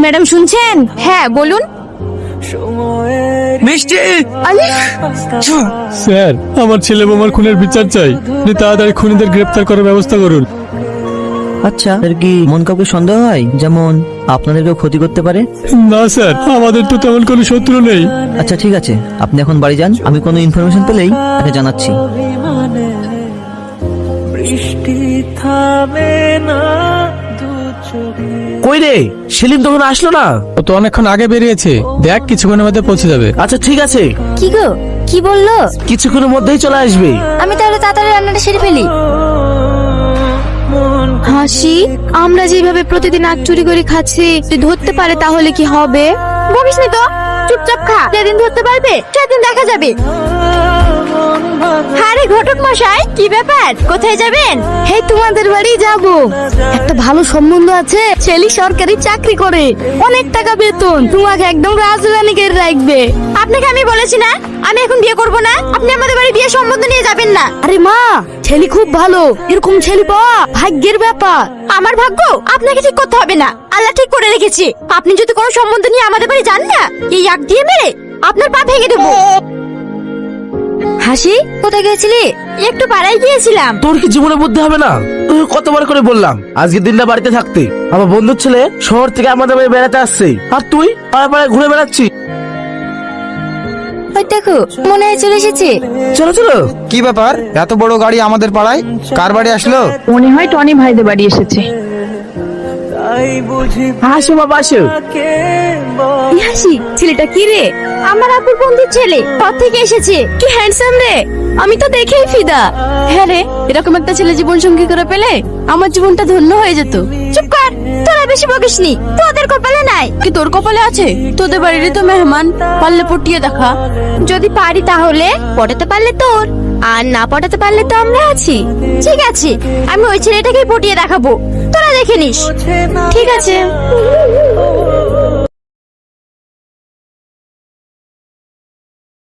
Madam শুনছেন? হ্যাঁ বলুন। মিষ্টি, স্যার, আমার ছেলে বোমার খুনের বিচার চাই। আপনি তাড়াতাড়ি খুনিদের গ্রেপ্তার করার ব্যবস্থা করুন। আচ্ছা, এর কি মন কাউকে সন্দেহ হয় যেমন আপনাদেরকেও ক্ষতি করতে পারে? না স্যার, আমাদের তো তেমন কোনো শত্রু নেই। আচ্ছা ঠিক আছে, আপনি এখন বাড়ি যান, আমি কোনো ইনফরমেশন পেলেই তাকে জানাচ্ছি। কই রে সেলিম তখন আসলো না? ও তো অনেকক্ষণ আগে বেরিয়েছে, দেখ কিছুক্ষণের মধ্যে পৌঁছে যাবে। আচ্ছা ঠিক আছে, কি গো, কি বললো? কিছুক্ষণের মধ্যেই চলে আসবে। আমি তাহলে তাড়াতাড়ি রান্নাটা সেরে ফেলি। হাসি, আমরা যেভাবে প্রতিদিন আখ চুরি করে খাচ্ছি, যদি ধরতে পারে তাহলে কি হবে? বকিস নি তো, চুপচাপ খা। যেদিন ধরতে পারবে সেদিন দেখা যাবে। আরে ঘটক মশাই, কি ব্যাপার? কোথায় যাবেন? হে, তোমাদের বাড়ি যাব। একটা ভালো সম্বন্ধ আছে, ছেলে সরকারি চাকরি করে, অনেক টাকা বেতন, তোমাকে একদম রাজরানী করে রাখবে। আপনাকে আমি বলেছি না আমি এখন বিয়ে করব না? আপনি আমাদের বাড়ি বিয়ে সম্বন্ধ নিয়ে যাবেন না। আরে মা, ছেলে খুব ভালো, এরকম ছেলে পাওয়া ভাগ্যের ব্যাপার। আমার ভাগ্য আপনাকে ঠিক করতে হবে না, আল্লাহ ঠিক করে রেখেছি। আপনি যদি কোনো সম্বন্ধ নিয়ে আমাদের বাড়ি যান না, এই আগ দিয়ে মেরে আপনার পা ভেঙে দেবো। হাসি, কোথায় গেছিলি? একটু পাড়ায় গিয়েছিলাম। তোর কি জীবনে বুদ্ধি হবে না? তোকে কতবার করে বললাম আজকের দিনটা বাড়িতে থাকতে। আমার বন্ধুর ছেলে শহর থেকে আমাদের বাড়ি বেড়াতে আসছে, আর তুই পাড়ায় পাড়ায় ঘুরে বেড়াচ্ছিস। ওই দেখো, মনে হয় চলে এসেছে। চলো চলো। কি ব্যাপার, এত বড় গাড়ি আমাদের পাড়ায়? কার বাড়ি আসলো? মনে হয় টনি ভাইদের বাড়ি এসেছে। আসো বাবা আসো। এই হাসি, ছেলেটা কি রে? আমার আপুর বন্ধুর ছেলে, পথ থেকে এসেছে। কি হ্যান্ডসাম রে, আমি তো দেখেই ফিদা। হ্যাঁ রে, এরকম একটা ছেলে জীবন সঙ্গী করে পেলে আমার জীবনটা ধন্য হয়ে যেত। চুপ কর, তোরা বেশি বকিস নি, তোদের কপালে নাই। কি তোর কপালে আছে? তোদের বাড়িরই তো মেহমান, পারলে পটিয়ে দেখা। যদি পারি তাহলে, পটাতে পারলে তোর, আর না পটাতে পারলে তো আমরা আছি। ঠিক আছে, আমি ওই ছেলেটাকেই পটিয়ে দেখাবো, তোরা দেখে নিস। ঠিক আছে।